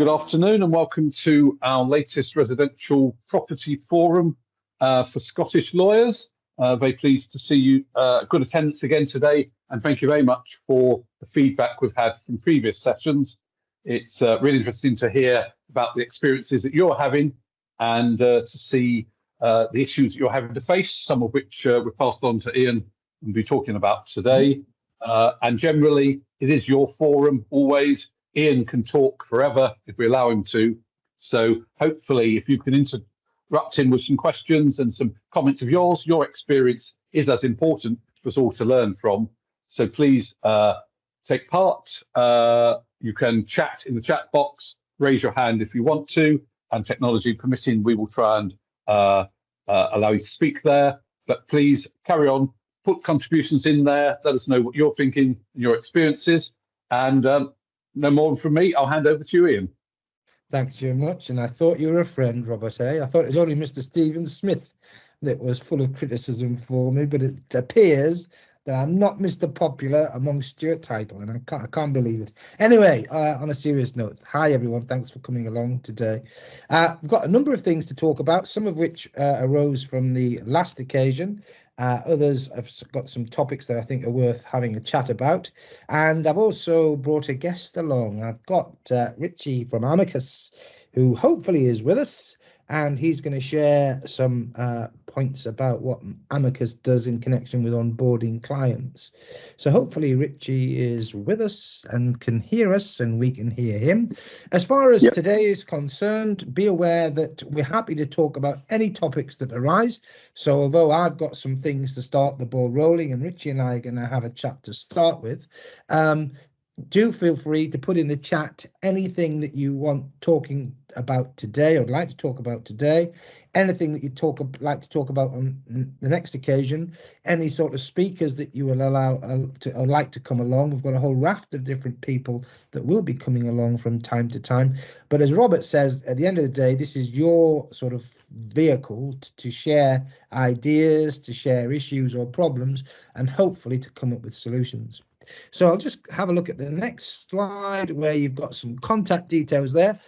Good afternoon and welcome to our latest residential property forum for Scottish lawyers. Very pleased to see you. Good attendance again today, and thank you very much for the feedback we've had from previous sessions. It's really interesting to hear about the experiences that you're having and to see the issues that you're having to face, some of which were passed on to Ian and we'll be talking about today. And generally, it is your forum always. Ian can talk forever if we allow him to. So hopefully, if you can interrupt him with some questions and some comments of yours, your experience is as important for us all to learn from. So please take part. You can chat in the chat box, raise your hand if you want to, and technology permitting, we will try and allow you to speak there. But please carry on, put contributions in there, let us know what you're thinking and your experiences. And no more from me. I'll hand over to you, Ian. Thanks very much. And I thought you were a friend, Robert, eh? I thought it was only Mr. Stephen Smith that was full of criticism for me, but it appears that I'm not Mr. Popular among Stewart title, and I can't believe it. Anyway, on a serious note, hi everyone, thanks for coming along today. We've got a number of things to talk about, some of which arose from the last occasion. Others have got some topics that I think are worth having a chat about. And I've also brought a guest along. I've got Richie from Amicus, who hopefully is with us, and he's going to share some points about what Amicus does in connection with onboarding clients. So hopefully Richie is with us and can hear us and we can hear him. As far as today is concerned, be aware that we're happy to talk about any topics that arise. So although I've got some things to start the ball rolling and Richie and I are going to have a chat to start with, do feel free to put in the chat anything that you want talking about today or would like to talk about today, anything that you'd like to talk about on the next occasion, any sort of speakers that you will allow to or like to come along. We've got a whole raft of different people that will be coming along from time to time. But as Robert says, at the end of the day, this is your sort of vehicle to share ideas, to share issues or problems, and hopefully to come up with solutions. So I'll just have a look at the next slide where you've got some contact details there.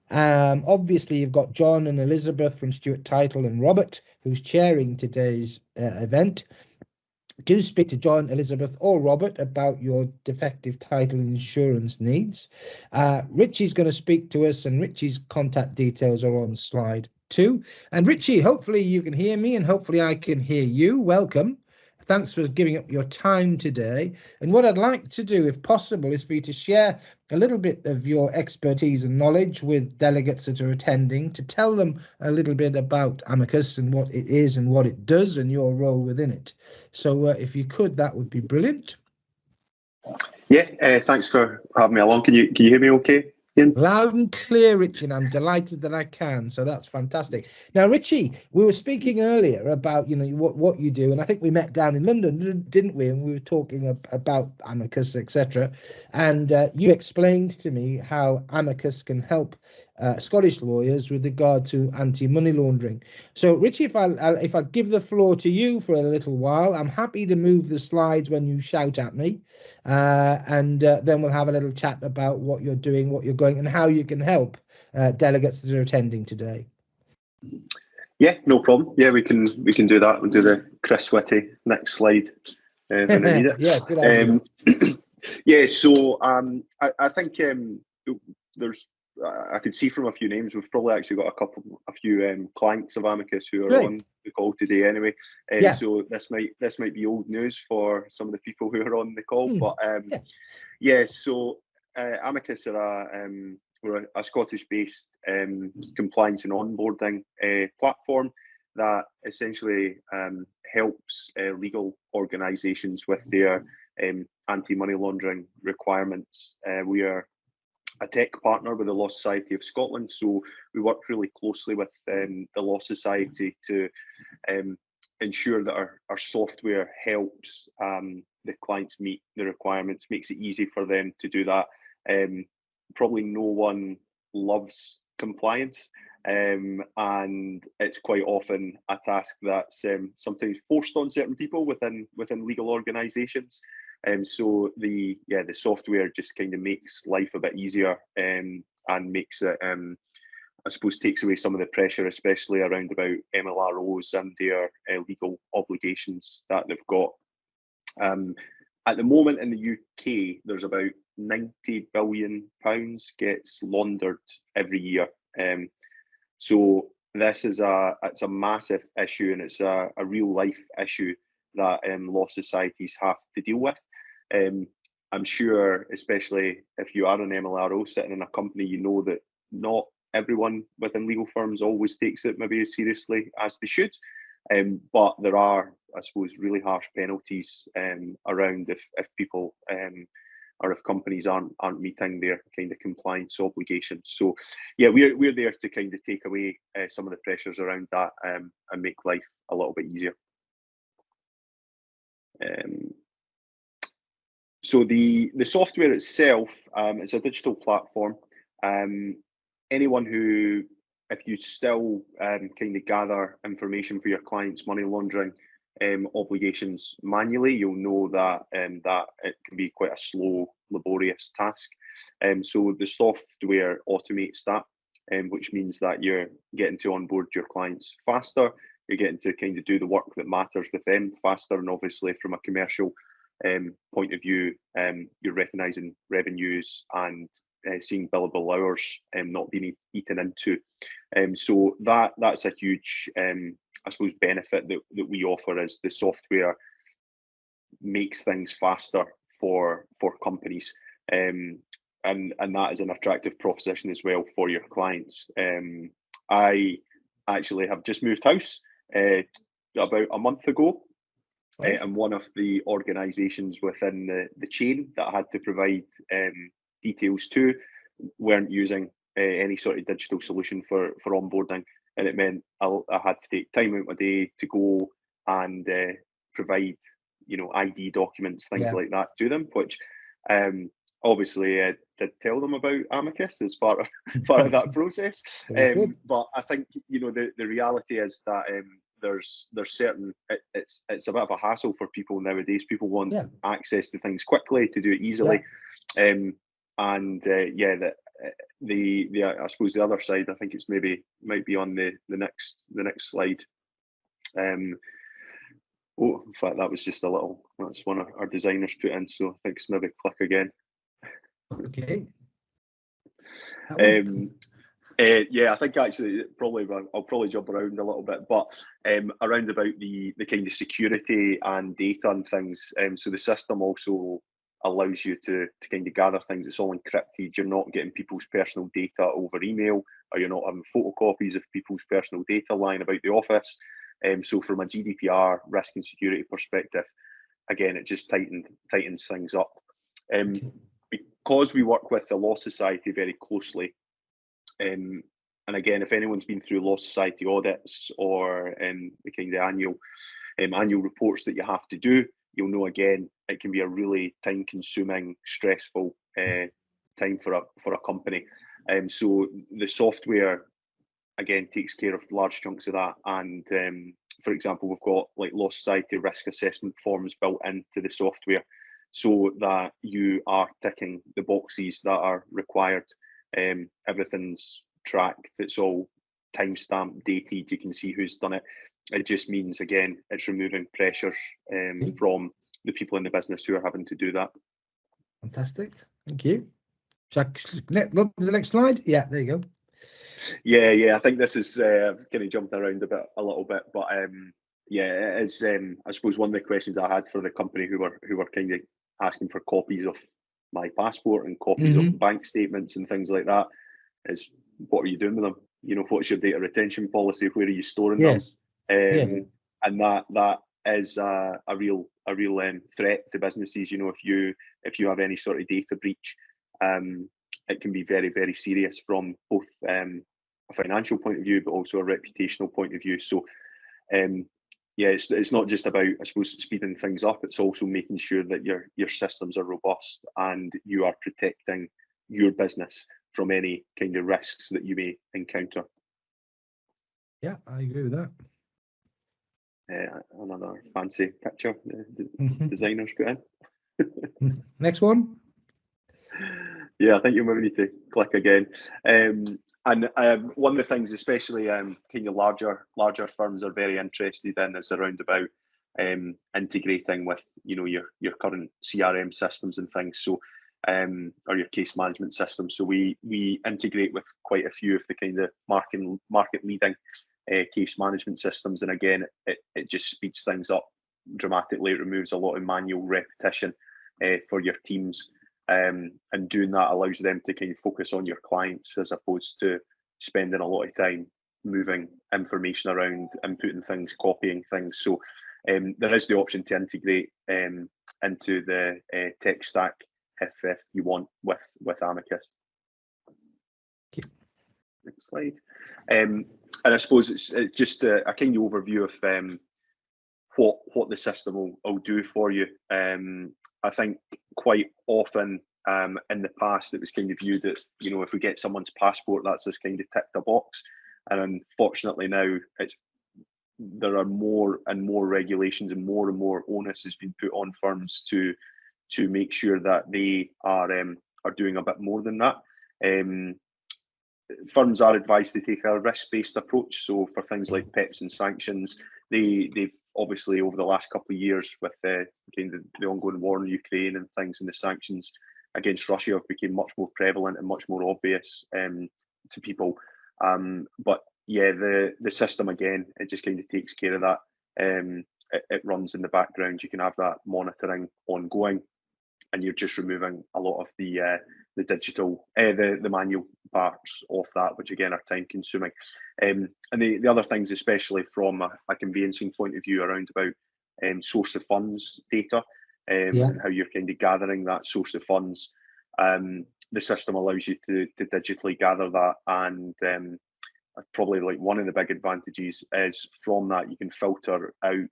Obviously, you've got John and Elizabeth from Stewart Title and Robert, who's chairing today's event. Do speak to John, Elizabeth or Robert about your defective title insurance needs. Richie's going to speak to us and Richie's contact details are on slide 2. And Richie, hopefully you can hear me and hopefully I can hear you. Welcome. Thanks for giving up your time today. And what I'd like to do, if possible, is for you to share a little bit of your expertise and knowledge with delegates that are attending, to tell them a little bit about Amicus and what it is and what it does and your role within it. So if you could, that would be brilliant. Yeah, thanks for having me along. Can you hear me okay, Ian? Loud and clear, Richie, and I'm delighted that I can. So that's fantastic. Now, Richie, we were speaking earlier about, you know, what you do, and I think we met down in London, didn't we? And we were talking about Amicus, etc. And you explained to me how Amicus can help Scottish lawyers with regard to anti-money laundering. So, Richie, if I give the floor to you for a little while, I'm happy to move the slides when you shout at me, and then we'll have a little chat about what you're doing, what you're going, and how you can help delegates that are attending today. Yeah, no problem. Yeah, we can do that. We'll do the Chris Whitty next slide when I need it. Yeah, good idea. Yeah, so I think there's. I could see from a few names, we've probably actually got a few clients of Amicus who are on the call today anyway. So this might be old news for some of the people who are on the call. But so Amicus are we're a Scottish-based compliance and onboarding platform that essentially helps legal organisations with their anti-money laundering requirements. We are a tech partner with the Law Society of Scotland, so we work really closely with the Law Society to ensure that our software helps the clients meet the requirements, makes it easy for them to do that. Probably no one loves compliance, and it's quite often a task that's sometimes forced on certain people within legal organisations. So the software just kind of makes life a bit easier, and makes it, I suppose, takes away some of the pressure, especially around about MLROs and their legal obligations that they've got. At the moment in the UK, there's about £90 billion gets laundered every year. So this is it's a massive issue, and it's a real life issue that law societies have to deal with. I'm sure, especially if you are an MLRO sitting in a company, you know that not everyone within legal firms always takes it maybe as seriously as they should. But there are, I suppose, really harsh penalties around if people or if companies aren't meeting their kind of compliance obligations. So yeah, we're there to kind of take away some of the pressures around that, and make life a little bit easier. So the software itself, it's a digital platform. Anyone who, if you still kind of gather information for your clients' money laundering obligations manually, you'll know that that it can be quite a slow, laborious task. So the software automates that, which means that you're getting to onboard your clients faster. You're getting to kind of do the work that matters with them faster, and obviously from a commercial point of view, you're recognising revenues and seeing billable hours not being eaten into. So that's a huge, I suppose, benefit that we offer, as the software makes things faster for companies, and that is an attractive proposition as well for your clients. I actually have just moved house about a month ago. And one of the organisations within the chain that I had to provide details to weren't using any sort of digital solution for onboarding, and it meant I had to take time out of my day to go and provide, ID documents, things like that to them, which obviously I did tell them about Amicus as part of that process. But I think the reality is that there's certain, it's a bit of a hassle for people nowadays. People want access to things quickly, to do it easily, I suppose the other side, I think it's might be on the next slide. Oh, in fact, that was just that's one of our designers put in, so I think it's maybe click again. Okay. I think actually I'll probably jump around a little bit, but around about the kind of security and data and things. So the system also allows you to kind of gather things. It's all encrypted. You're not getting people's personal data over email, or you're not having photocopies of people's personal data lying about the office. So from a GDPR risk and security perspective, again, it just tightens things up. Because we work with the Law Society very closely, and again, if anyone's been through Law Society audits or the kind of annual reports that you have to do, you'll know, again, it can be a really time-consuming, stressful time for a company. So the software, again, takes care of large chunks of that. And for example, we've got like Law Society risk assessment forms built into the software, so that you are ticking the boxes that are required. Everything's tracked. It's all timestamped, dated. You can see who's done it. It just means, again, it's removing pressures from the people in the business who are having to do that. Fantastic. Thank you. Shall I look at the next slide? Yeah, there you go. Yeah. I think this is kind of jumping around a little bit, but it is. I suppose one of the questions I had for the company who were kind of asking for copies of my passport and copies of bank statements and things like that is, what are you doing with them? What's your data retention policy? Where are you storing them? And that is a real threat to businesses. If you have any sort of data breach, it can be very, very serious from both a financial point of view, but also a reputational point of view. So it's not just about, I suppose, speeding things up. It's also making sure that your systems are robust and you are protecting your business from any kind of risks that you may encounter. Yeah, I agree with that. Another fancy picture the designers put in. Next one. Yeah, I think you maybe need to click again. And one of the things, especially kind of larger firms are very interested in, is around about integrating with your current CRM systems and things. So or your case management system. So we integrate with quite a few of the kind of market leading case management systems, and again, it just speeds things up dramatically. It removes a lot of manual repetition for your teams. And doing that allows them to kind of focus on your clients as opposed to spending a lot of time moving information around, inputting things, copying things. So there is the option to integrate into the tech stack if you want with Amicus. Okay. Next slide. And I suppose it's just a kind of overview of what the system will do for you. I think quite often in the past it was kind of viewed that if we get someone's passport, that's just kind of ticked a box, and unfortunately now there are more and more regulations and more onus has been put on firms to make sure that they are doing a bit more than that. Firms are advised to take a risk-based approach. So for things like PEPs and sanctions, they've obviously over the last couple of years with kind of the ongoing war in Ukraine and things, and the sanctions against Russia have become much more prevalent and much more obvious to people. But yeah, the system again, it just kind of takes care of that. It runs in the background. You can have that monitoring ongoing, and you're just removing a lot of the digital, the manual parts of that, which again are time consuming. And the other things, especially from a conveyancing point of view, around about source of funds data and how you're kind of gathering that source of funds. The system allows you to digitally gather that, and probably like one of the big advantages is from that you can filter out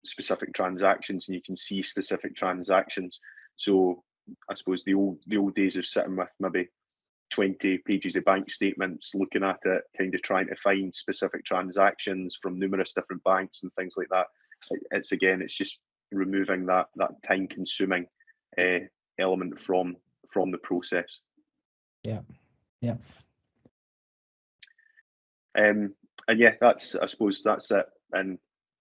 specific transactions, and you can see specific transactions. So I suppose the old days of sitting with maybe 20 pages of bank statements, looking at it, kind of trying to find specific transactions from numerous different banks and things like that. It's just removing that time consuming element from the process. Yeah. And yeah, I suppose that's it, and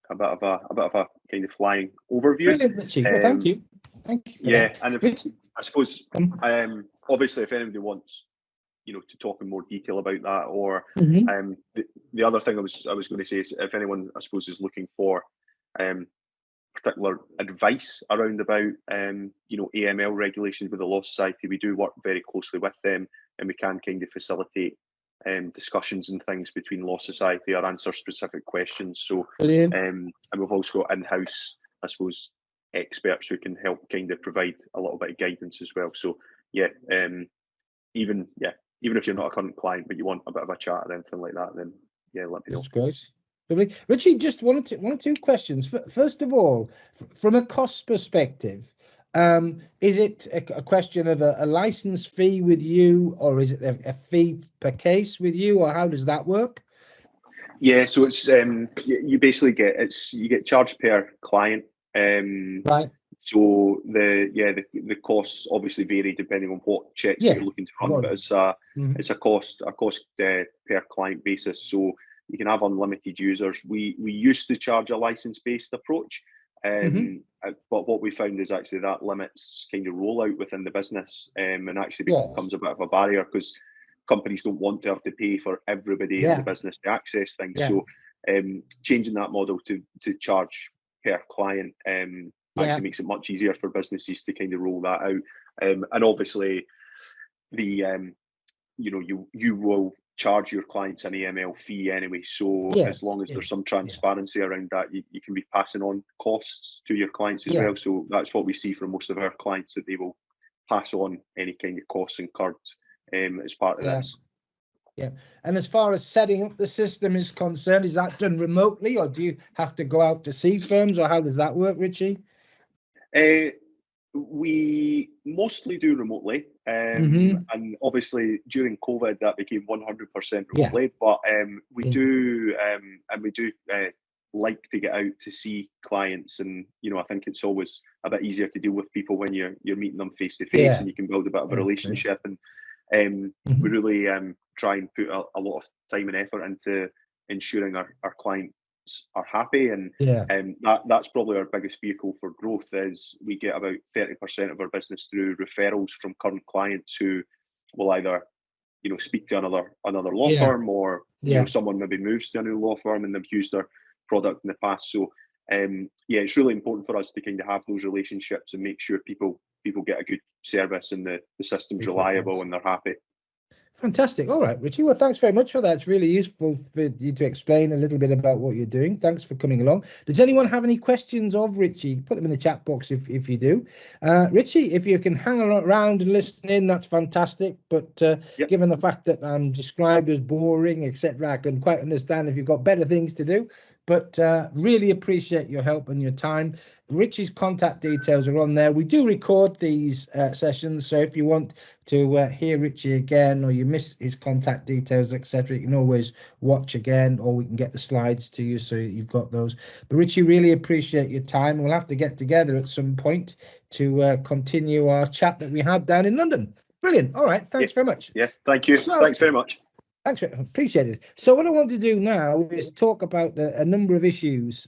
a bit of a kind of flying overview. Brilliant, Richie. Well, thank you. Thank you. Yeah, and I suppose obviously if anybody wants to talk in more detail about that, or the other thing I was going to say is, if anyone I suppose is looking for particular advice around about AML regulations with the Law Society, we do work very closely with them, and we can kind of facilitate discussions and things between Law Society or answer specific questions. So and we've also got in-house, I suppose, experts who can help kind of provide a little bit of guidance as well. So yeah, even if you're not a current client but you want a bit of a chat or anything like that, then yeah, let me know. That's great. Lovely. Richie, just one or two questions. First of all, from a cost perspective, is it a question of a license fee with you, or is it a fee per case with you, or how does that work? Yeah, so it's you basically get charged per client. Right. So the costs obviously vary depending on what checks you're looking to run, but it's a cost per client basis. So you can have unlimited users. We used to charge a license-based approach, but what we found is actually that limits kind of rollout within the business, and actually becomes a bit of a barrier, because companies don't want to have to pay for everybody in the business to access things. So changing that model to charge per client actually makes it much easier for businesses to kind of roll that out. And obviously the you will charge your clients an AML fee anyway, so as long as there's some transparency around that, you can be passing on costs to your clients as well. So that's what we see from most of our clients, that they will pass on any kind of costs incurred as part of this. Yeah. And as far as setting up the system is concerned, is that done remotely, or do you have to go out to see firms, or how does that work, Richie? We mostly do remotely, and obviously during COVID that became 100% remotely. But we do like to get out to see clients, and I think it's always a bit easier to deal with people when you're meeting them face to face, and you can build a bit of a relationship. And we really try and put a lot of time and effort into ensuring our clients are happy, and that's probably our biggest vehicle for growth. Is we get about 30% of our business through referrals from current clients who will either speak to another law firm, or someone maybe moves to a new law firm and they've used our product in the past. So it's really important for us to kind of have those relationships and make sure people get a good service and the system's reliable and they're happy. Fantastic. All right, Richie. Well, thanks very much for that. It's really useful for you to explain a little bit about what you're doing. Thanks for coming along. Does anyone have any questions of Richie? Put them in the chat box if you do. Richie, if you can hang around and listen in, that's fantastic. But given the fact that I'm described as boring, etc., I can quite understand if you've got better things to do. But really appreciate your help and your time. Richie's contact details are on there. We do record these sessions, so if you want to hear Richie again, or you miss his contact details, etc., you can always watch again, or we can get the slides to you so you've got those. But Richie, really appreciate your time. We'll have to get together at some point to continue our chat that we had down in London. Brilliant. All right. Thanks very much. Yeah. Thank you. Thanks very much. Thanks, appreciate it. So what I want to do now is talk about a number of issues.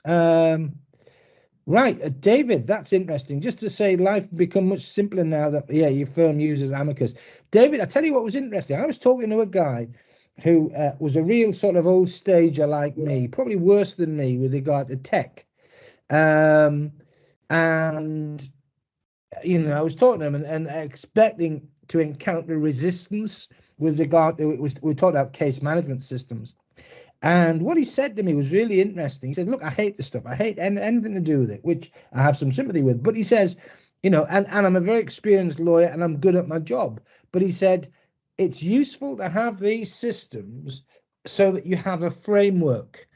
Right, David, that's interesting. Just to say, life become much simpler now that your firm uses Amicus. David, I tell you what was interesting. I was talking to a guy who was a real sort of old stager like me, probably worse than me with regard to tech. And I was talking to him and expecting to encounter resistance with regard to we talked about case management systems. And what he said to me was really interesting. He said, look, I hate this stuff. I hate anything to do with it, which I have some sympathy with. But he says, and I'm a very experienced lawyer and I'm good at my job. But he said, it's useful to have these systems so that you have a framework.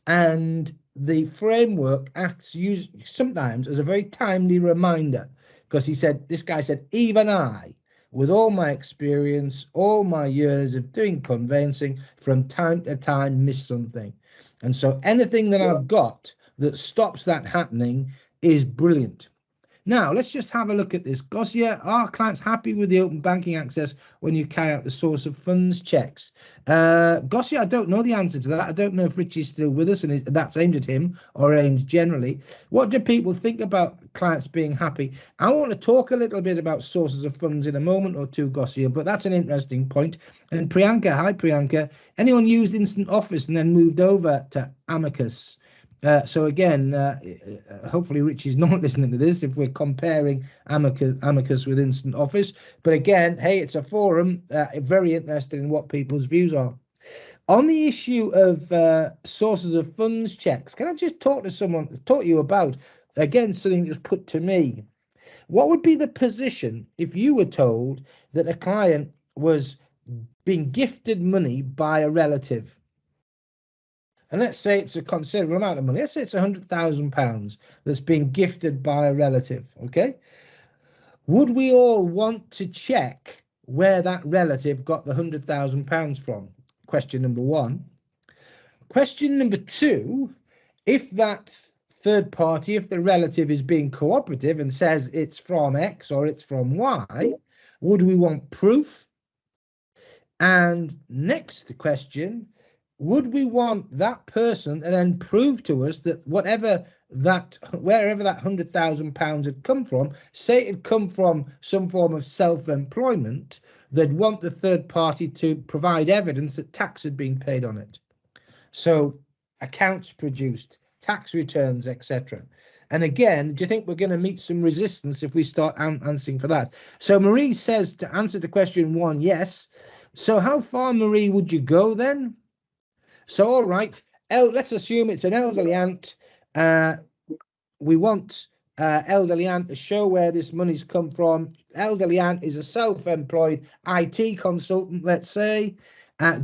And the framework acts sometimes as a very timely reminder. Because this guy said, even I, with all my experience, all my years of doing conveyancing, from time to time miss something. And so anything that I've got that stops that happening is brilliant. Now, let's just have a look at this. Gosia, are clients happy with the open banking access when you carry out the source of funds checks? Gosia, I don't know the answer to that. I don't know if Richie's still with us and that's aimed at him or aimed generally. What do people think about clients being happy? I want to talk a little bit about sources of funds in a moment or two, Gosia, but that's an interesting point. And Priyanka, hi Priyanka. Anyone used Instant Office and then moved over to Amicus? So again, hopefully Richie's not listening to this if we're comparing Amicus with Instant Office. But again, hey, it's a forum. Very interested in what people's views are. On the issue of sources of funds checks, can I just talk to you about, again, something that was put to me. What would be the position if you were told that a client was being gifted money by a relative? And let's say it's a considerable amount of money. Let's say it's £100,000 that's being gifted by a relative, okay? Would we all want to check where that relative got the £100,000 from? Question number one. Question number two, if that third party, if the relative is being cooperative and says it's from X or it's from Y, would we want proof? And next question, would we want that person to then prove to us that wherever that £100,000 had come from, say it had come from some form of self-employment, they'd want the third party to provide evidence that tax had been paid on it. So accounts produced, tax returns, etc. And again, do you think we're going to meet some resistance if we start answering for that? So Marie says, to answer to question one, yes. So how far, Marie, would you go then? So, all right, let's assume it's an elderly aunt. We want elderly aunt to show where this money's come from. Elderly aunt is a self-employed IT consultant, let's say.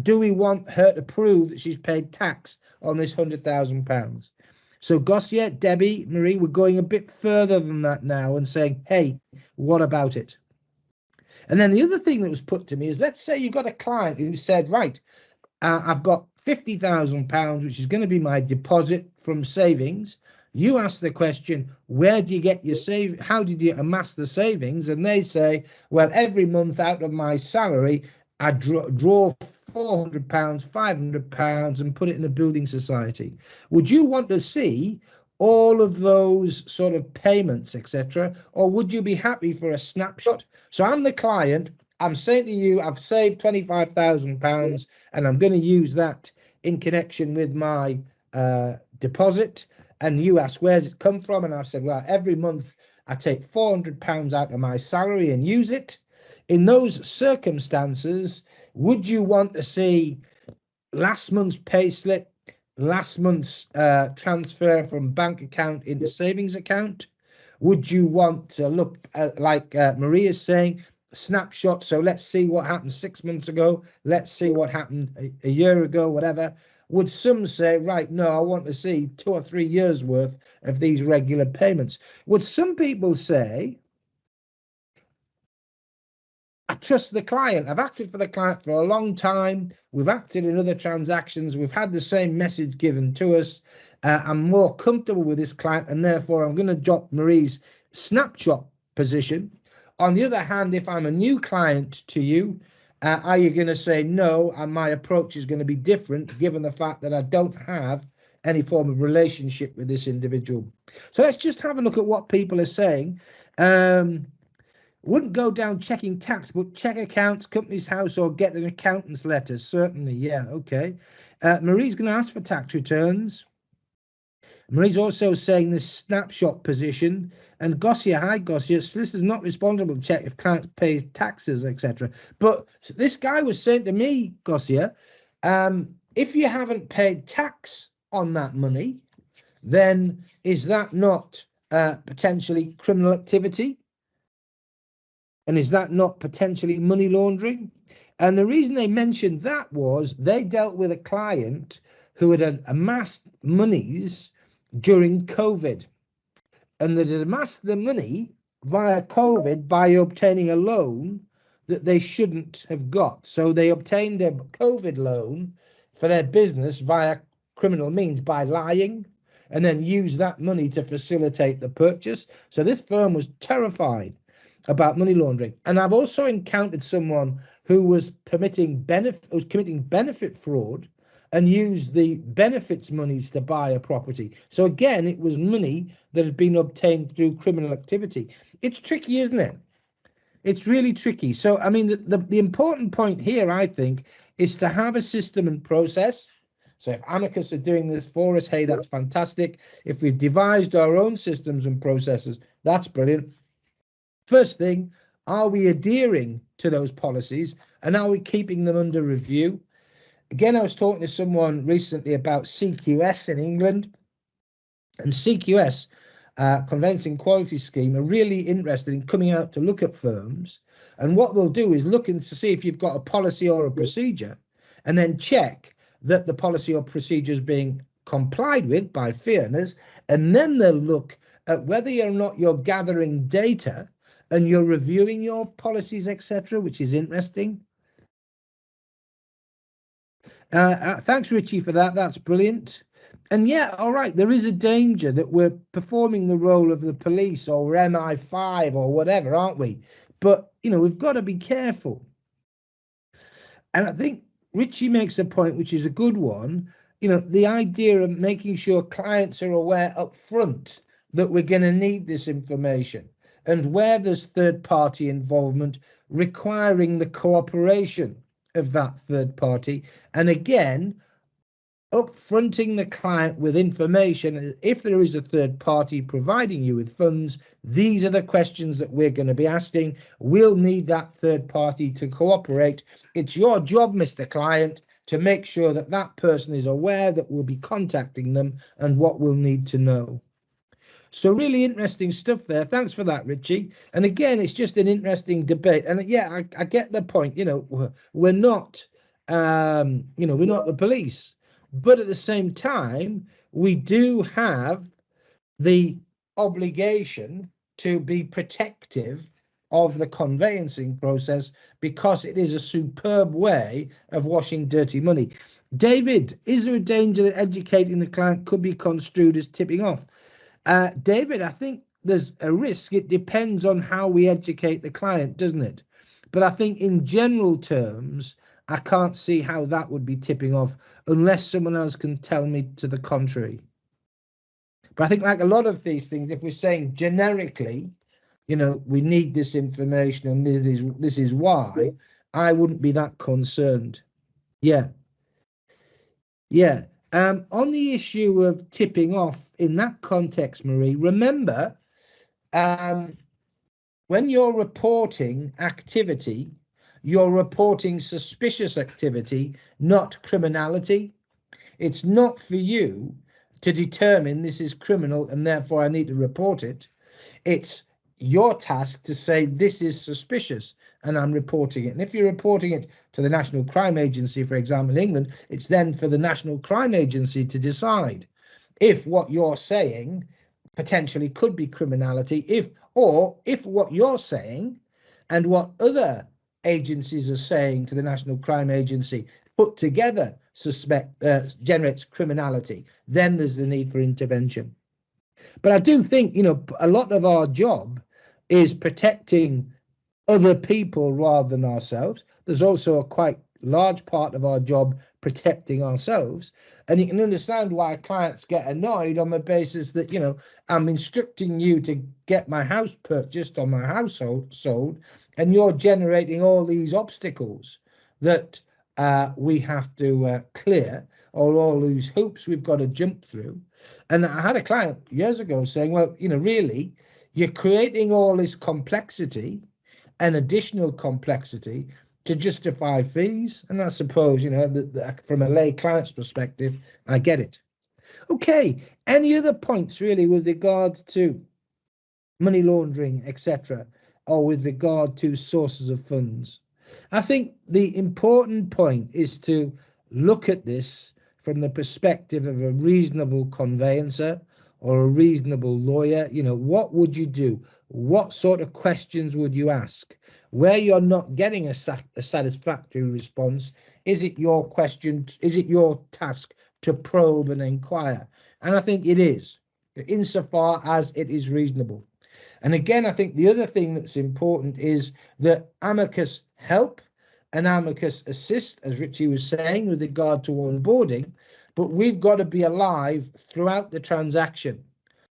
Do we want her to prove that she's paid tax on this £100,000? So, Gosia, Debbie, Marie, we're going a bit further than that now and saying, hey, what about it? And then the other thing that was put to me is, let's say you've got a client who said, right, I've got £50,000, which is going to be my deposit from savings. You ask the question, where do you get your how did you amass the savings? And they say, well, every month out of my salary, I draw £400, £500 and put it in a building society. Would you want to see all of those sort of payments, etc., or would you be happy for a snapshot? So I'm the client. I'm saying to you, I've saved £25,000 and I'm going to use that in connection with my deposit. And you ask, where's it come from? And I've said, well, every month I take £400 out of my salary and use it. In those circumstances, would you want to see last month's pay slip, last month's transfer from bank account into savings account? Would you want to look at, like Marie is saying, snapshot? So let's see what happened 6 months ago. Let's see what happened a year ago, whatever. Would some say, right, no, I want to see 2 or 3 years worth of these regular payments? Would some people say, I trust the client. I've acted for the client for a long time. We've acted in other transactions. We've had the same message given to us. I'm more comfortable with this client, and therefore I'm going to drop Marie's snapshot position. On the other hand, if I'm a new client to you, are you going to say no, and my approach is going to be different given the fact that I don't have any form of relationship with this individual? So let's just have a look at what people are saying. Wouldn't go down checking tax, but check accounts, company's house, or get an accountant's letter. Certainly, yeah, okay. Marie's going to ask for tax returns. Marie's also saying this snapshot position. And Gossier, hi Gossier, solicitor's not responsible to check if client pays taxes, etc. But this guy was saying to me, Gossier, if you haven't paid tax on that money, then is that not potentially criminal activity? And is that not potentially money laundering? And the reason they mentioned that was they dealt with a client who had amassed monies during COVID. And they had amassed the money via COVID by obtaining a loan that they shouldn't have got. So they obtained a COVID loan for their business via criminal means by lying, and then used that money to facilitate the purchase. So this firm was terrified about money laundering. And I've also encountered someone who was committing benefit fraud and used the benefits monies to buy a property. So again, it was money that had been obtained through criminal activity. It's tricky, isn't it? It's really tricky. So, I mean, the important point here, I think, is to have a system and process. So if Amicus are doing this for us, hey, that's fantastic. If we've devised our own systems and processes, that's brilliant. First thing, are we adhering to those policies, and are we keeping them under review? Again, I was talking to someone recently about CQS in England, and CQS, Conveyancing Quality Scheme, are really interested in coming out to look at firms, and what they'll do is look to see if you've got a policy or a procedure, and then check that the policy or procedure is being complied with by fee earners, and then they'll look at whether or not you're gathering data and you're reviewing your policies, etc., which is interesting. Thanks, Richie, for that. That's brilliant. And yeah, all right, there is a danger that we're performing the role of the police or MI5 or whatever, aren't we? But, you know, we've got to be careful. And I think Richie makes a point, which is a good one. You know, the idea of making sure clients are aware up front that we're going to need this information, and where there's third-party involvement, requiring the cooperation of that third party. And again, upfronting the client with information. If there is a third party providing you with funds, these are the questions that we're going to be asking. We'll need that third party to cooperate. It's your job, Mr. Client, to make sure that that person is aware that we'll be contacting them and what we'll need to know. So really interesting stuff there. Thanks for that, Richie. And again, it's just an interesting debate. And yeah, I get the point. You know, we're not, we're not the police. But at the same time, we do have the obligation to be protective of the conveyancing process, because it is a superb way of washing dirty money. David, is there a danger that educating the client could be construed as tipping off? David, I think there's a risk. It depends on how we educate the client, doesn't it? But I think in general terms, I can't see how that would be tipping off unless someone else can tell me to the contrary. But I think like a lot of these things, if we're saying generically, you know, we need this information and this is why, I wouldn't be that concerned. Yeah. On the issue of tipping off in that context, Marie, remember, when you're reporting activity, you're reporting suspicious activity, not criminality. It's not for you to determine this is criminal and therefore I need to report it. It's your task to say this is suspicious and I'm reporting it. And if you're reporting it to the National Crime Agency, for example, in England, it's then for the National Crime Agency to decide if what you're saying potentially could be criminality, if what you're saying and what other agencies are saying to the National Crime Agency put together generates criminality, then there's the need for intervention. But I do think, you know, a lot of our job is protecting other people rather than ourselves. There's also a quite large part of our job protecting ourselves. And you can understand why clients get annoyed on the basis that, you know, I'm instructing you to get my house purchased or my household sold, and you're generating all these obstacles that we have to clear, or all these hoops we've got to jump through. And I had a client years ago saying, well, you know, really, you're creating all this complexity and additional complexity to justify fees. And I suppose, you know, from a lay client's perspective, I get it. Okay, any other points really with regard to money laundering, etc., or with regard to sources of funds? I think the important point is to look at this from the perspective of a reasonable conveyancer or a reasonable lawyer. You know, what would you do? What sort of questions would you ask? Where you're not getting a satisfactory response, is it your question? Is it your task to probe and inquire? And I think it is, insofar as it is reasonable. And again, I think the other thing that's important is that amicus help and amicus assist, as Richie was saying, with regard to onboarding, but we've got to be alive throughout the transaction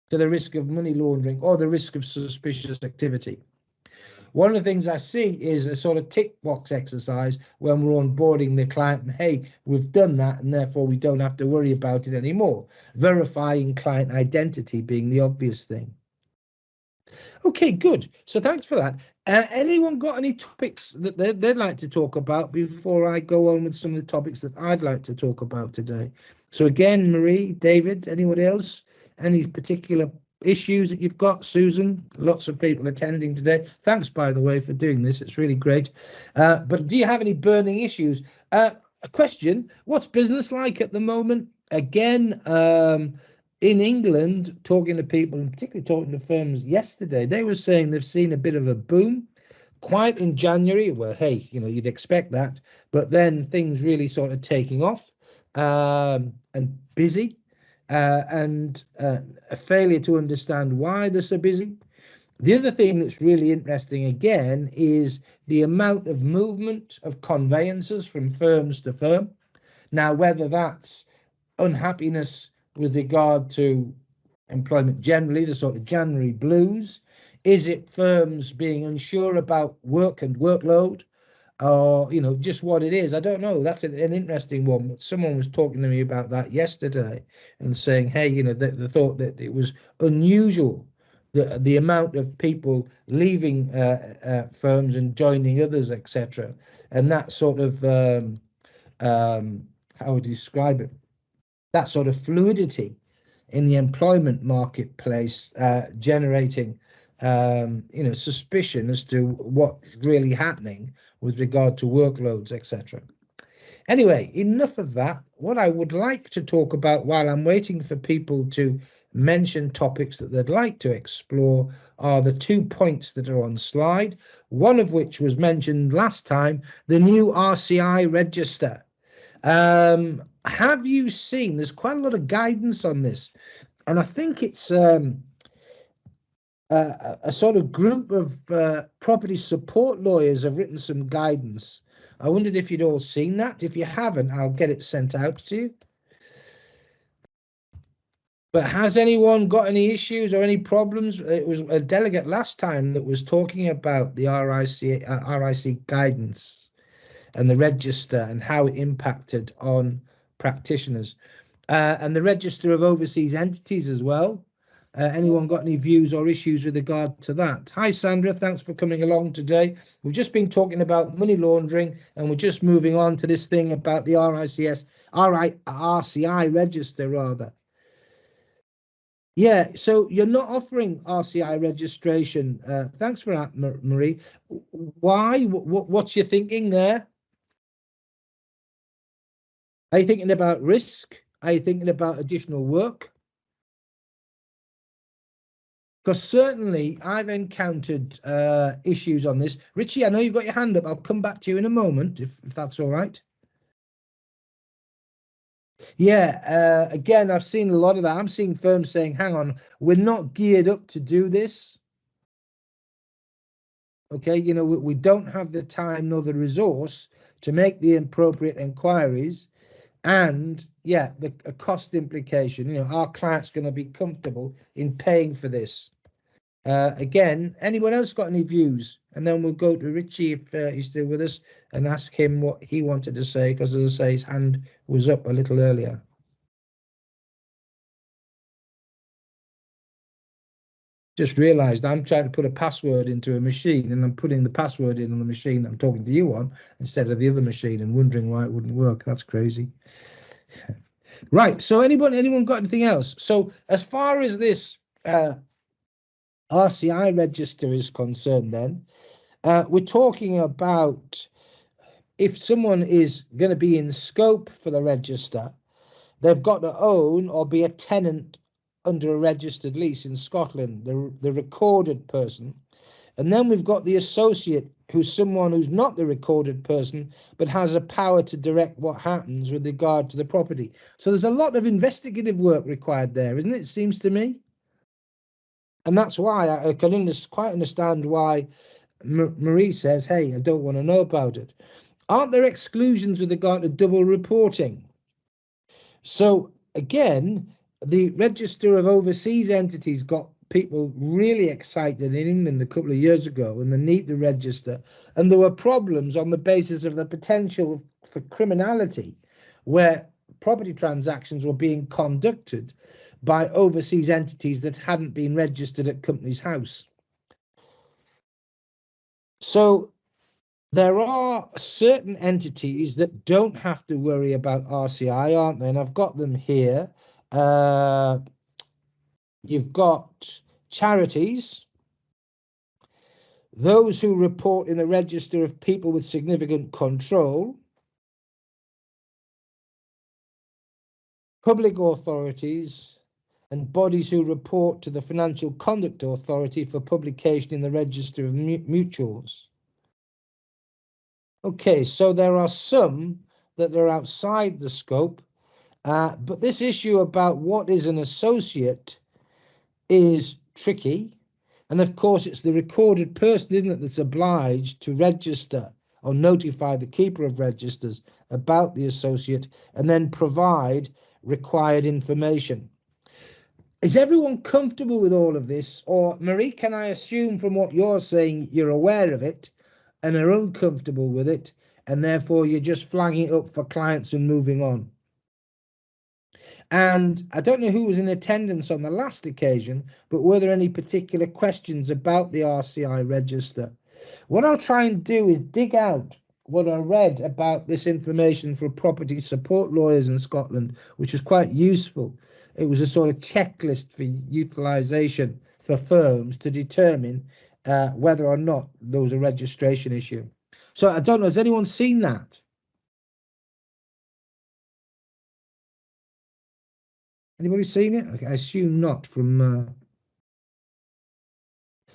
to the risk of money laundering or the risk of suspicious activity. One of the things I see is a sort of tick box exercise when we're onboarding the client, and hey, we've done that and therefore we don't have to worry about it anymore. Verifying client identity being the obvious thing. Okay, good. So thanks for that. Anyone got any topics that they'd like to talk about before I go on with some of the topics that I'd like to talk about today? So again, Marie, David, anyone else? Any particular issues that you've got? Susan, lots of people attending today. Thanks, by the way, for doing this. It's really great. But do you have any burning issues? A question, what's business like at the moment? Again, in England, talking to people, and particularly talking to firms yesterday, they were saying they've seen a bit of a boom, quite in January. Well, hey, you know, you'd expect that, but then things really sort of taking off and busy, and a failure to understand why they're so busy. The other thing that's really interesting, again, is the amount of movement of conveyancers from firms to firm. Now, whether that's unhappiness with regard to employment generally, the sort of January blues, is it firms being unsure about work and workload, or, you know, just what it is? I don't know. That's an interesting one. But someone was talking to me about that yesterday and saying, hey, you know, they thought that it was unusual, the amount of people leaving firms and joining others, etc. And that sort of, how would you describe it? That sort of fluidity in the employment marketplace, generating, you know, suspicion as to what's really happening with regard to workloads, etc. Anyway, enough of that. What I would like to talk about while I'm waiting for people to mention topics that they'd like to explore are the 2 points that are on slide, one of which was mentioned last time, the new RCI register. Have you seen, there's quite a lot of guidance on this, and I think it's a sort of group of property support lawyers have written some guidance. I wondered if you'd all seen that. If you haven't, I'll get it sent out to you. But has anyone got any issues or any problems? It was a delegate last time that was talking about the RIC guidance and the register and how it impacted on practitioners, and the register of overseas entities as well. Anyone got any views or issues with regard to that? Hi, Sandra. Thanks for coming along today. We've just been talking about money laundering, and we're just moving on to this thing about the RCI register, rather. Yeah, so you're not offering RCI registration. Thanks for that, Marie. Why? What's your thinking there? Are you thinking about risk? Are you thinking about additional work? Because certainly I've encountered issues on this. Richie, I know you've got your hand up. I'll come back to you in a moment, if that's all right. Yeah, again, I've seen a lot of that. I'm seeing firms saying, hang on, we're not geared up to do this. Okay, you know, we don't have the time nor the resource to make the appropriate inquiries. And yeah, a cost implication, you know, our client's going to be comfortable in paying for this. Again, anyone else got any views? And then we'll go to Richie if he's still with us and ask him what he wanted to say, because as I say, his hand was up a little earlier. Just realized I'm trying to put a password into a machine, and I'm putting the password in on the machine I'm talking to you on instead of the other machine, and wondering why it wouldn't work. That's crazy. Right, so anyone got anything else? So as far as this RCI register is concerned, then we're talking about if someone is going to be in scope for the register, they've got to own or be a tenant under a registered lease in Scotland, the recorded person. And then we've got the associate, who's someone who's not the recorded person, but has a power to direct what happens with regard to the property. So there's a lot of investigative work required there, isn't it? It seems to me. And that's why I can quite understand why Marie says, hey, I don't want to know about it. Aren't there exclusions with regard to double reporting? So again, the register of overseas entities got people really excited in England a couple of years ago, and the need to register. And there were problems on the basis of the potential for criminality, where property transactions were being conducted by overseas entities that hadn't been registered at Companies House. So there are certain entities that don't have to worry about RCI, aren't they? And I've got them here. You've got charities, those who report in the register of people with significant control, public authorities, and bodies who report to the Financial Conduct Authority for publication in the register of mutuals. Okay, so there are some that are outside the scope, but this issue about what is an associate is tricky. And of course, it's the recorded person, isn't it, that's obliged to register or notify the keeper of registers about the associate and then provide required information. Is everyone comfortable with all of this? Or, Marie, can I assume from what you're saying, you're aware of it and are uncomfortable with it, and therefore you're just flagging it up for clients and moving on? And I don't know who was in attendance on the last occasion, but were there any particular questions about the RCI register? What I'll try and do is dig out what I read about this information for property support lawyers in Scotland, which was quite useful. It was a sort of checklist for utilisation for firms to determine whether or not there was a registration issue. So I don't know, has anyone seen that? Anybody seen it? I assume not from...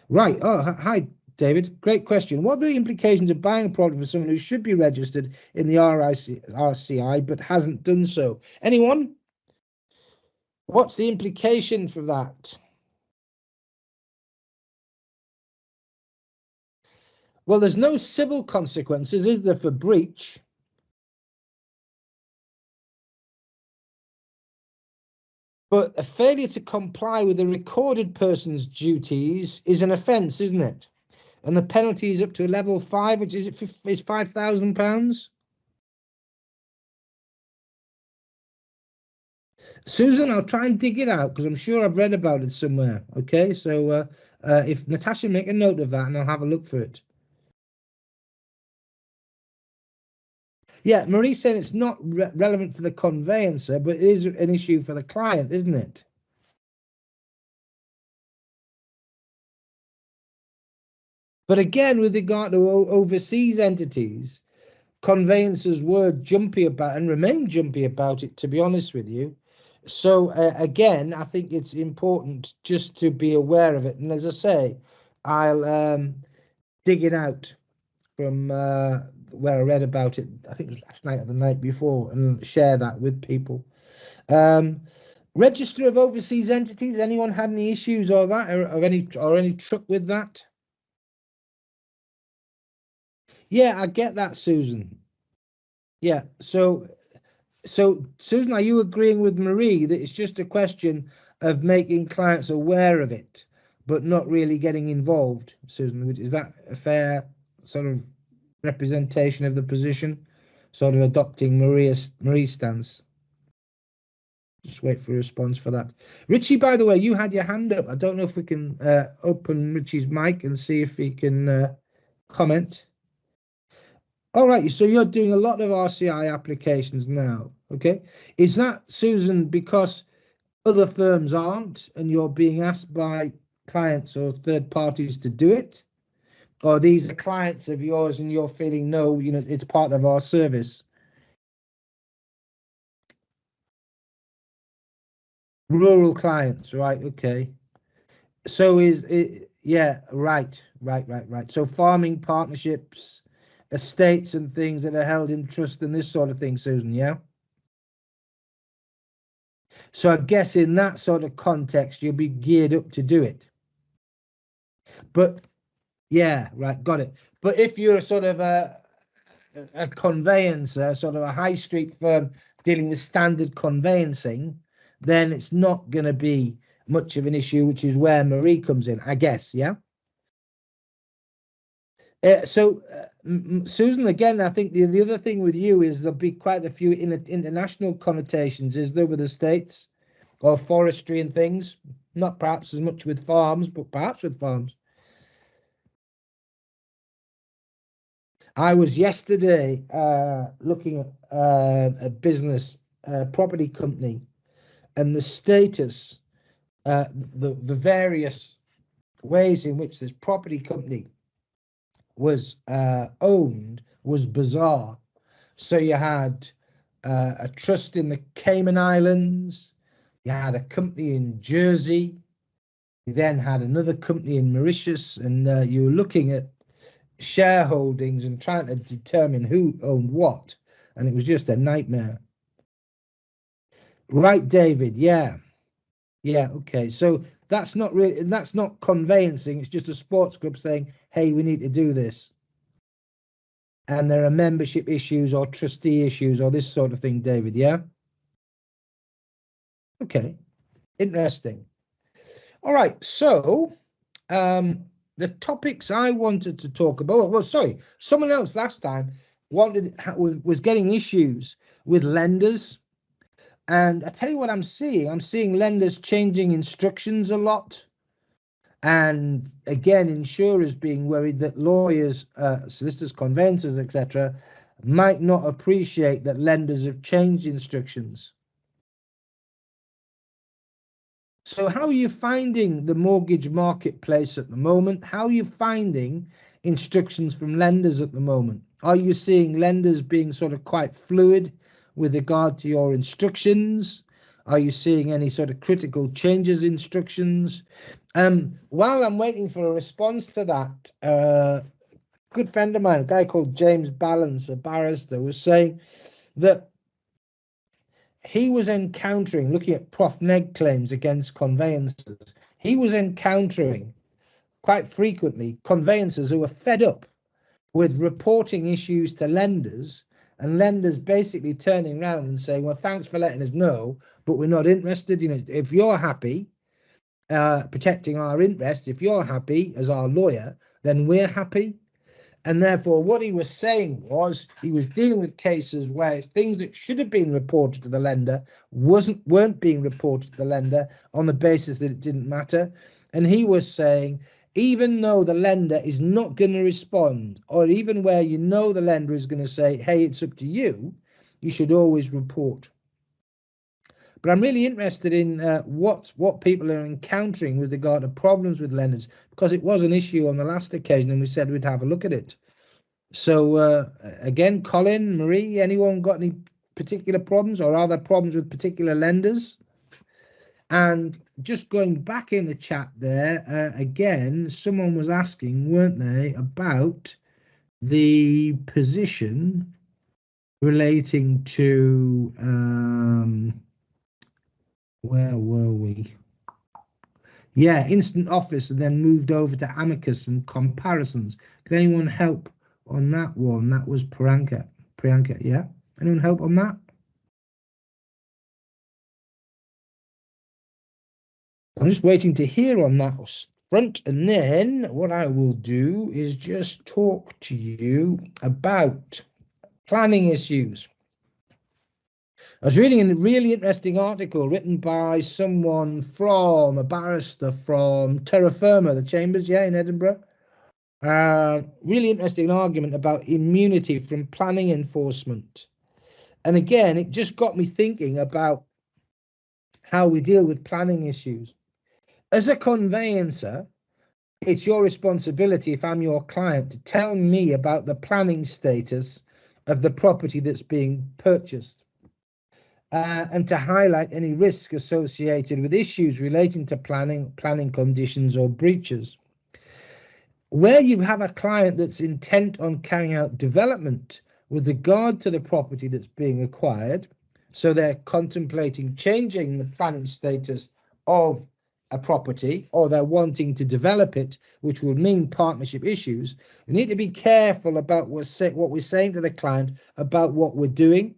Right. Oh, hi, David. Great question. What are the implications of buying a property for someone who should be registered in the RCI but hasn't done so? Anyone? What's the implication for that? Well, there's no civil consequences, is there, for breach? But a failure to comply with a recorded person's duties is an offence, isn't it? And the penalty is up to level 5, which is £5,000. Susan, I'll try and dig it out because I'm sure I've read about it somewhere. Okay, so if Natasha, make a note of that and I'll have a look for it. Yeah, Marie said it's not relevant for the conveyancer, but it is an issue for the client, isn't it? But again, with regard to overseas entities, conveyancers were jumpy about and remain jumpy about it, to be honest with you. So again, I think it's important just to be aware of it. And as I say, I'll dig it out from where I read about it. I think it was last night or the night before, and share that with people. Register of overseas entities. Anyone had any issues or that, or any truck with that? Yeah, I get that, Susan. Yeah, so Susan, are you agreeing with Marie that it's just a question of making clients aware of it, but not really getting involved? Susan, is that a fair sort of representation of the position? Sort of adopting Marie's stance. Just wait for a response for that. Richie, by the way, you had your hand up. I don't know if we can open Richie's mic and see if he can comment. All right, so you're doing a lot of RCI applications now, okay? Is that, Susan, because other firms aren't and you're being asked by clients or third parties to do it? Or these are clients of yours and you're feeling, no, you know, it's part of our service? Rural clients, right, okay. So is it, yeah, right. So farming partnerships, estates and things that are held in trust and this sort of thing, Susan, yeah? So I guess in that sort of context, you'll be geared up to do it. But yeah, right, got it. But if you're sort of a conveyancer, sort of a high street firm dealing with standard conveyancing, then it's not going to be much of an issue, which is where Marie comes in, I guess, yeah? Susan, again, I think the other thing with you is there'll be quite a few international connotations, is there, with estates or forestry and things? Not perhaps as much with farms, but perhaps with farms. I was yesterday looking at a business property company and the status, the various ways in which this property company was owned was bizarre. So you had a trust in the Cayman Islands, you had a company in Jersey, you then had another company in Mauritius, and you were looking at shareholdings and trying to determine who owned what, and it was just a nightmare. Right, David? Yeah, okay. So that's not conveyancing. It's just a sports club saying, hey, we need to do this. And there are membership issues or trustee issues or this sort of thing, David, yeah? Okay, interesting. All right, so the topics I wanted to talk about, well, sorry, someone else last time was getting issues with lenders. And I tell you what I'm seeing lenders changing instructions a lot. And again, insurers being worried that lawyers, solicitors, conveyancers, etc., might not appreciate that lenders have changed instructions. So how are you finding the mortgage marketplace at the moment? How are you finding instructions from lenders at the moment? Are you seeing lenders being sort of quite fluid with regard to your instructions? Are you seeing any sort of critical changes in instructions? While I'm waiting for a response to that, a good friend of mine, a guy called James Balance, a barrister, was saying that he was encountering, looking at prof neg claims against conveyancers, he was encountering quite frequently conveyancers who were fed up with reporting issues to lenders, and lenders basically turning around and saying, well, thanks for letting us know, but we're not interested. You know, if you're happy protecting our interest, if you're happy as our lawyer, then we're happy. And therefore, what he was saying was he was dealing with cases where things that should have been reported to the lender weren't being reported to the lender on the basis that it didn't matter. And he was saying, even though the lender is not going to respond, or even where you know the lender is going to say, hey, it's up to you, you should always report. But I'm really interested in what people are encountering with regard to problems with lenders, because it was an issue on the last occasion and we said we'd have a look at it. So again, Colin, Marie, anyone got any particular problems, or are there problems with particular lenders? And just going back in the chat there, again, someone was asking, weren't they, about the position relating to, where were we? Yeah, instant office and then moved over to amicus and comparisons. Can anyone help on that one? That was Priyanka, yeah? Anyone help on that? I'm just waiting to hear on that front, and then what I will do is just talk to you about planning issues. I was reading a really interesting article written by someone from, a barrister from Terra Firma, the Chambers, yeah, in Edinburgh. Really interesting argument about immunity from planning enforcement. And again, it just got me thinking about how we deal with planning issues. As a conveyancer, it's your responsibility, if I'm your client, to tell me about the planning status of the property that's being purchased, and to highlight any risk associated with issues relating to planning conditions or breaches. Where you have a client that's intent on carrying out development with regard to the property that's being acquired, so they're contemplating changing the planning status of a property, or they're wanting to develop it, which will mean partnership issues, we need to be careful about what we're saying to the client about what we're doing.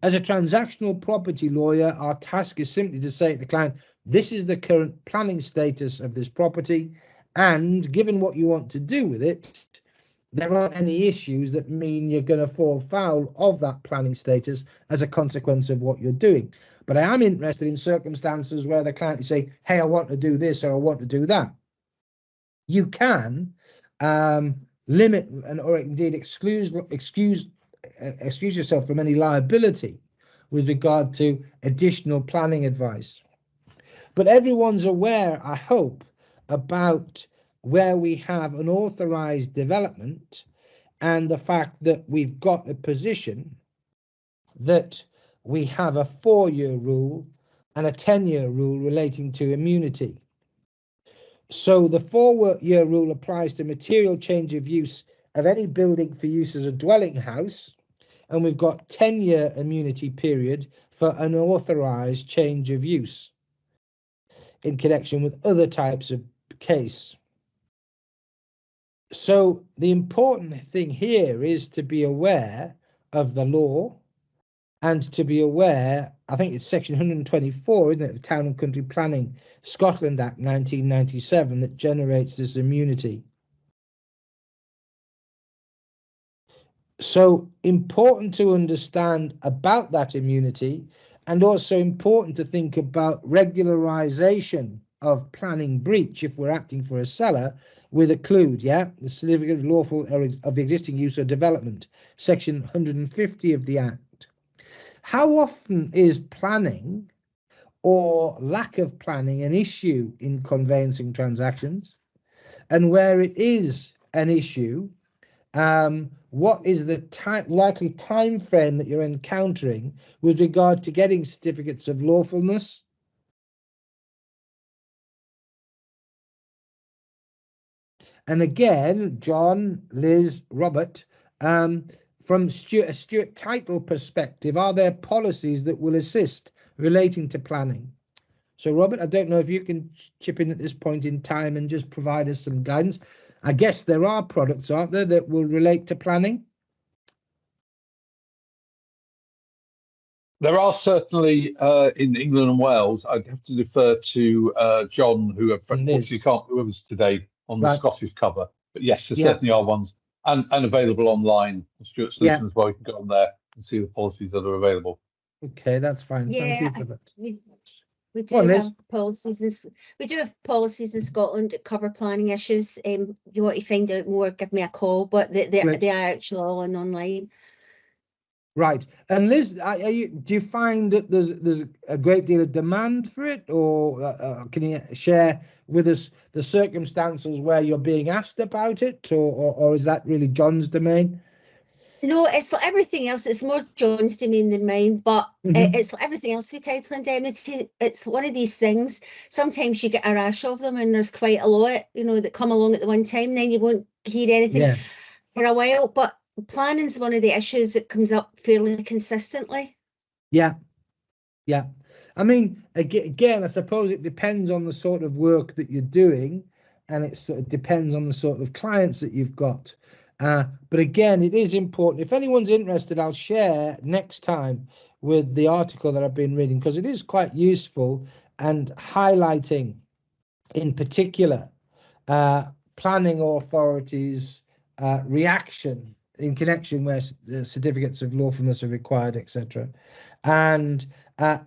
As a transactional property lawyer, our task is simply to say to the client, this is the current planning status of this property, and given what you want to do with it, there aren't any issues that mean you're going to fall foul of that planning status as a consequence of what you're doing. But I am interested in circumstances where the client is saying, hey, I want to do this or I want to do that. You can limit or indeed excuse yourself from any liability with regard to additional planning advice. But everyone's aware, I hope, about where we have an authorized development and the fact that we've got a position that we have a 4-year rule and a 10-year rule relating to immunity. So the 4-year rule applies to material change of use of any building for use as a dwelling house, and we've got 10-year immunity period for an authorized change of use in connection with other types of case. So the important thing here is to be aware of the law and to be aware, I think it's section 124, isn't it, the Town and Country Planning Scotland Act 1997 that generates this immunity. So important to understand about that immunity, and also important to think about regularization of planning breach if we're acting for a seller, with a CLUDE, yeah, the Certificate of Lawful of Existing Use or Development, section 150 of the Act. How often is planning or lack of planning an issue in conveyancing transactions? And where it is an issue, what is the likely time frame that you're encountering with regard to getting certificates of lawfulness? And again, John, Liz, Robert, from a Stewart title perspective, are there policies that will assist relating to planning? So, Robert, I don't know if you can chip in at this point in time and just provide us some guidance. I guess there are products, aren't there, that will relate to planning? There are certainly in England and Wales. I'd have to defer to John, who unfortunately can't be with us today on the Scottish cover. But yes, there certainly are ones, and available online on Stewart Solutions as well. You can go on there and see the policies that are available. Okay, that's fine. Yeah, thank you for that. We do have policies. We do have policies in Scotland that cover planning issues. You want to find out more? Give me a call. But they are actually all online. Right. And Liz, do you find that there's a great deal of demand for it, or can you share with us the circumstances where you're being asked about it, or is that really John's domain? No, it's like everything else. It's more John's domain than mine, but it's like everything else with title indemnity. It's one of these things. Sometimes you get a rash of them, and there's quite a lot, that come along at the one time. Then you won't hear anything for a while. But planning is one of the issues that comes up fairly consistently. Yeah. I mean, again, I suppose it depends on the sort of work that you're doing, and it sort of depends on the sort of clients that you've got. But again, it is important. If anyone's interested, I'll share next time with the article that I've been reading, because it is quite useful and highlighting, in particular, planning authorities' reaction in connection where the certificates of lawfulness are required, etc. And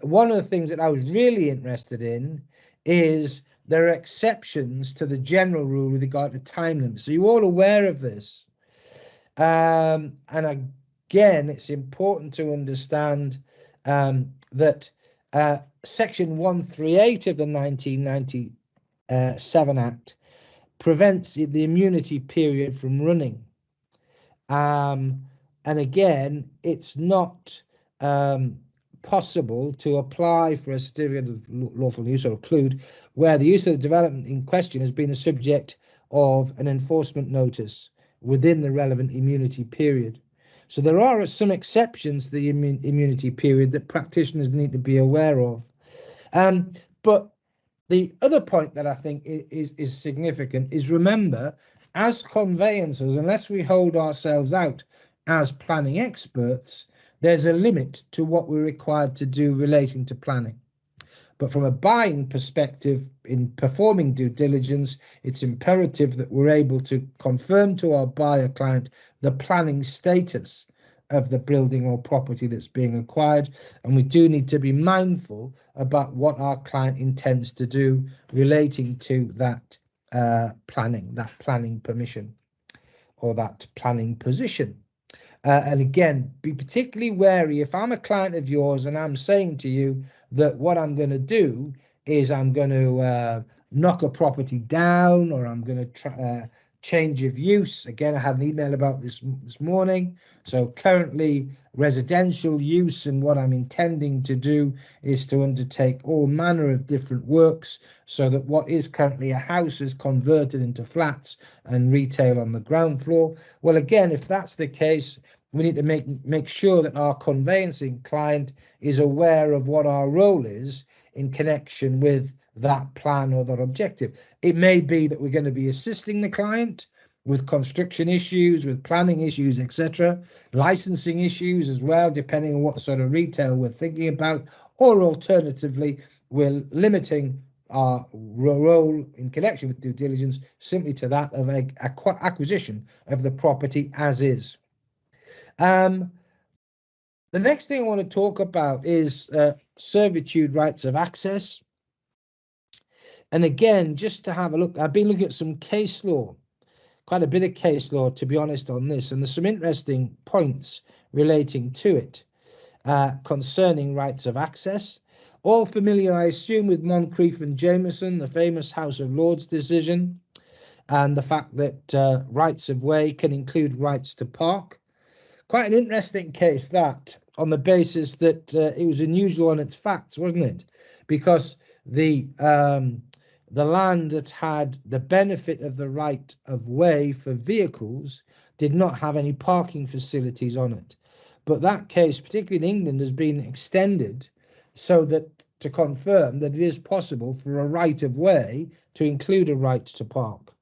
one of the things that I was really interested in is there are exceptions to the general rule with regard to time limits. So you're all aware of this. And again, it's important to understand that Section 138 of the 1997 Act prevents the immunity period from running. And again, it's not possible to apply for a certificate of lawful use, or include, where the use of the development in question has been the subject of an enforcement notice within the relevant immunity period. So there are some exceptions to the immunity period that practitioners need to be aware of. But the other point that I think is significant is, remember, as conveyancers, unless we hold ourselves out as planning experts, there's a limit to what we're required to do relating to planning. But from a buying perspective, in performing due diligence, it's imperative that we're able to confirm to our buyer client the planning status of the building or property that's being acquired. And we do need to be mindful about what our client intends to do relating to that planning permission, or that planning position. And again, be particularly wary if I'm a client of yours and I'm saying to you that what I'm going to do is I'm going to knock a property down, or I'm going to change of use. Again, I had an email about this morning. So currently residential use, and what I'm intending to do is to undertake all manner of different works so that what is currently a house is converted into flats and retail on the ground floor. Well, again, if that's the case, we need to make sure that our conveyancing client is aware of what our role is in connection with that plan or that objective. It may be that we're going to be assisting the client with construction issues, with planning issues, etc., licensing issues as well, depending on what sort of retail we're thinking about, or alternatively, we're limiting our role in connection with due diligence simply to that of acquisition of the property as is. The next thing I want to talk about is servitude rights of access. And again, just to have a look, I've been looking at some case law, quite a bit of case law, to be honest, on this, and there's some interesting points relating to it concerning rights of access. All familiar, I assume, with Moncrief and Jameson, the famous House of Lords decision, and the fact that rights of way can include rights to park. Quite an interesting case, that, on the basis that it was unusual on its facts, wasn't it? Because the the land that had the benefit of the right of way for vehicles did not have any parking facilities on it. But that case, particularly in England, has been extended so that to confirm that it is possible for a right of way to include a right to park.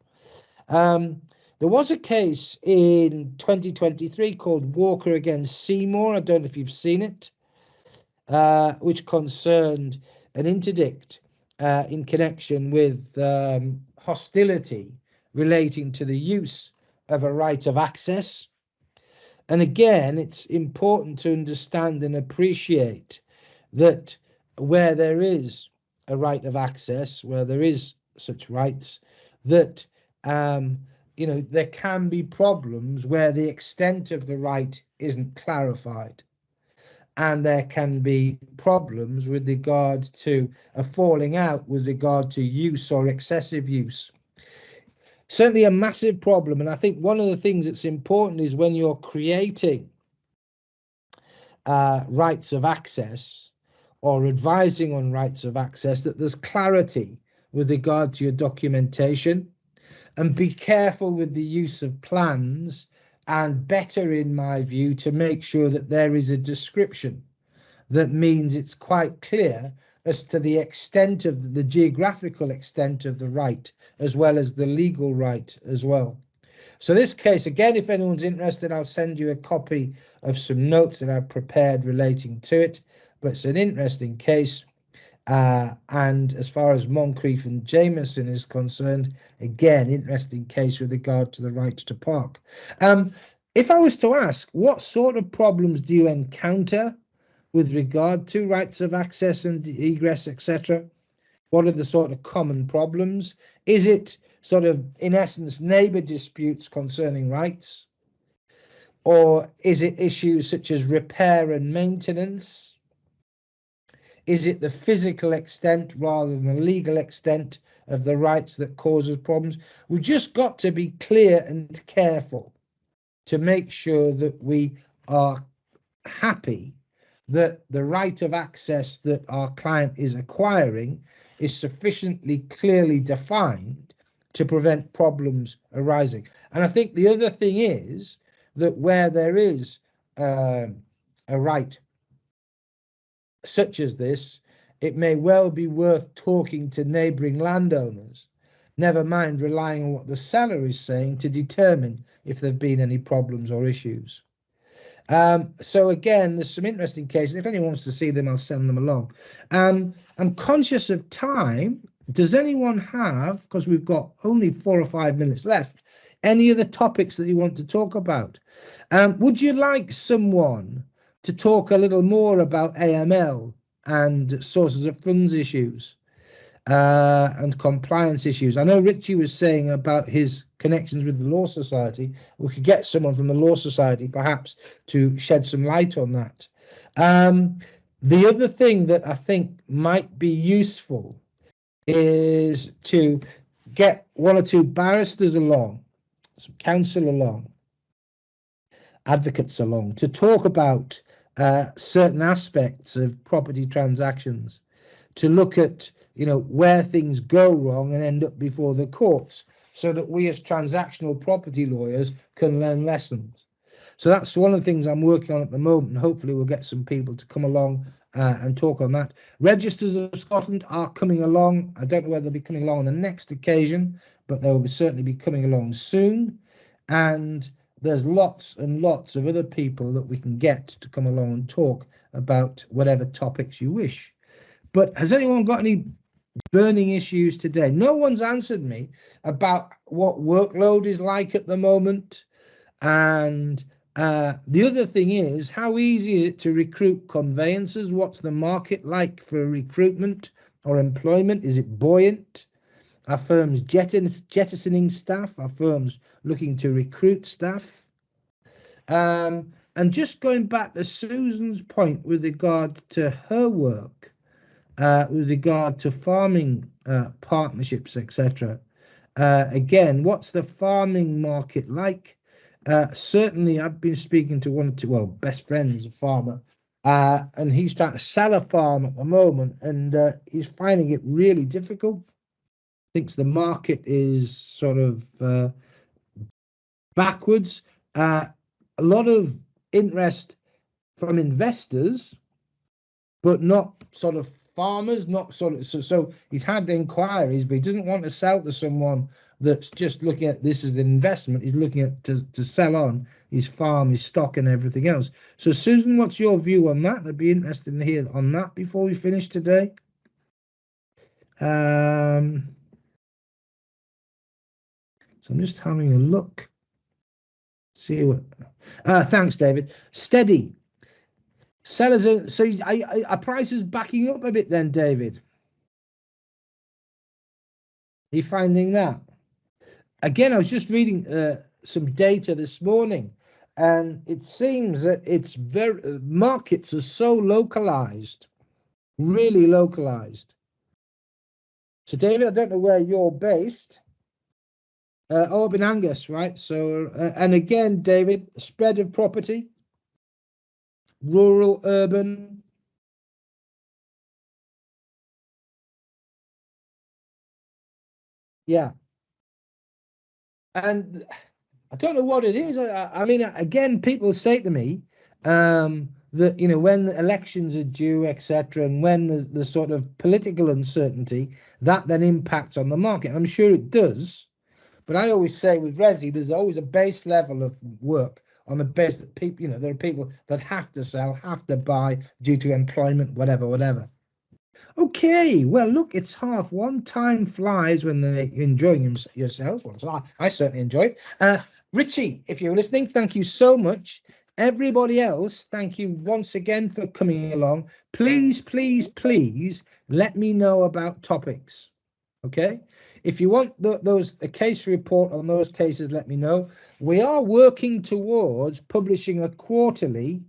There was a case in 2023 called Walker against Seymour. I don't know if you've seen it, which concerned an interdict in connection with hostility relating to the use of a right of access. And again, it's important to understand and appreciate that where there is a right of access, where there is such rights, that there can be problems where the extent of the right isn't clarified. And there can be problems with regard to a falling out with regard to use or excessive use. Certainly a massive problem. And I think one of the things that's important is when you're creating rights of access or advising on rights of access, that there's clarity with regard to your documentation, and be careful with the use of plans, and better, in my view, to make sure that there is a description that means it's quite clear as to the extent of the geographical extent of the right, as well as the legal right as well. So this case, again, if anyone's interested, I'll send you a copy of some notes that I've prepared relating to it. But it's an interesting case. And as far as Moncrief and Jameson is concerned, again, interesting case with regard to the right to park. If I was to ask, what sort of problems do you encounter with regard to rights of access and egress, etc.? What are the sort of common problems? Is it sort of, in essence, neighbour disputes concerning rights? Or is it issues such as repair and maintenance? Is it the physical extent rather than the legal extent of the rights that causes problems? We've just got to be clear and careful to make sure that we are happy that the right of access that our client is acquiring is sufficiently clearly defined to prevent problems arising. And I think the other thing is that where there is a right such as this, it may well be worth talking to neighbouring landowners, never mind relying on what the seller is saying to determine if there have been any problems or issues. So again, there's some interesting cases. If anyone wants to see them, I'll send them along. I'm conscious of time. Does anyone have, because we've got only 4 or 5 minutes left, any other topics that you want to talk about? Would you like someone to talk a little more about AML and sources of funds issues and compliance issues? I know Richie was saying about his connections with the Law Society. We could get someone from the Law Society perhaps to shed some light on that. The other thing that I think might be useful is to get 1 or 2 barristers along, some counsel along, advocates along, to talk about certain aspects of property transactions, to look at where things go wrong and end up before the courts, so that we as transactional property lawyers can learn lessons. So that's one of the things I'm working on at the moment, and hopefully we'll get some people to come along and talk on that. Registers of Scotland are coming along. I don't know whether they'll be coming along on the next occasion, but they'll certainly be coming along soon. And there's lots and lots of other people that we can get to come along and talk about whatever topics you wish. But has anyone got any burning issues today? No one's answered me about what workload is like at the moment. And the other thing is, how easy is it to recruit conveyancers? What's the market like for recruitment or employment? Is it buoyant? Are firms jettisoning staff? Are firms looking to recruit staff? And just going back to Susan's point with regard to her work, with regard to farming partnerships, etc. Again, what's the farming market like? Certainly, I've been speaking to 1 or 2, well, best friends, a farmer, and he's trying to sell a farm at the moment, and he's finding it really difficult. thinks the market is sort of backwards. A lot of interest from investors, but not sort of farmers, not sort of, so he's had inquiries, but he doesn't want to sell to someone that's just looking at this as an investment. He's looking at to sell on his farm, his stock and everything else. So Susan, what's your view on that? I'd be interested to hear on that before we finish today. So I'm just having a look. See what thanks, David. Steady. Sellers are, so are prices backing up a bit then, David? Are you finding that? Again, I was just reading some data this morning, and it seems that it's markets are so localized, really localized. So, David, I don't know where you're based. Up in Angus, right? So, and again, David, spread of property, rural, urban. Yeah. And I don't know what it is. I mean, again, people say to me that, you know, when the elections are due, etc., and when there's the sort of political uncertainty, that then impacts on the market. I'm sure it does. But I always say with Resi, there's always a base level of work on the base that people, you know, there are people that have to sell, have to buy due to employment, whatever. Okay, well, look, it's 1:30. Time flies when they're enjoying yourselves. Well, so I certainly enjoy it. Richie, if you're listening, thank you so much. Everybody else, thank you once again for coming along. Please, please, please let me know about topics. Okay, if you want a case report on those cases, let me know. We are working towards publishing a quarterly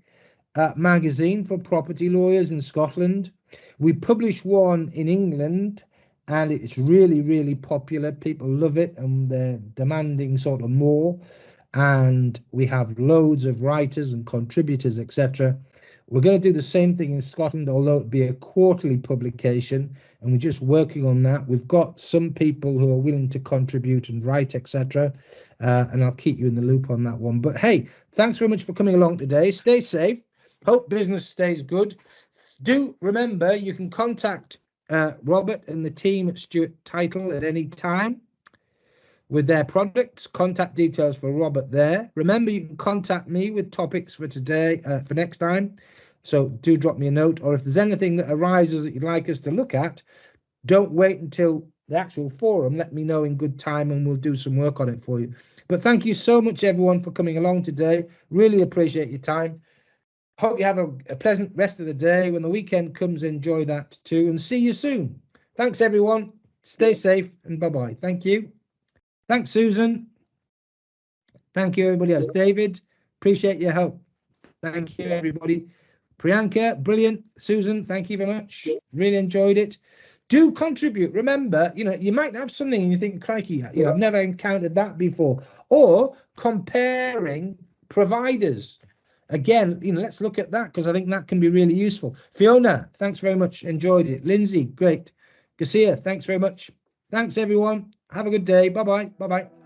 magazine for property lawyers in Scotland. We publish one in England, and it's really, really popular. People love it, and they're demanding sort of more. And we have loads of writers and contributors, etc. We're going to do the same thing in Scotland, although it'd be a quarterly publication, and we're just working on that. We've got some people who are willing to contribute and write, etc. And I'll keep you in the loop on that one. But hey, thanks very much for coming along today. Stay safe. Hope business stays good. Do remember, you can contact Robert and the team at Stewart Title at any time with their products. Contact details for Robert there. Remember, you can contact me with topics for today, for next time. So do drop me a note, or if there's anything that arises that you'd like us to look at, don't wait until the actual forum. Let me know in good time and we'll do some work on it for you. But thank you so much, everyone, for coming along today. Really appreciate your time. Hope you have a pleasant rest of the day. When the weekend comes, enjoy that too, and see you soon. Thanks, everyone. Stay safe, and bye-bye. Thank you. Thanks, Susan. Thank you, everybody else. David, appreciate your help. Thank you, everybody. Priyanka, brilliant. Susan, thank you very much. Really enjoyed it. Do contribute. Remember, you know, you might have something and you think, crikey, you know, I've never encountered that before. Or comparing providers. Again, you know, let's look at that, because I think that can be really useful. Fiona, thanks very much. Enjoyed it. Lindsay, great. Garcia, thanks very much. Thanks, everyone. Have a good day. Bye-bye. Bye-bye.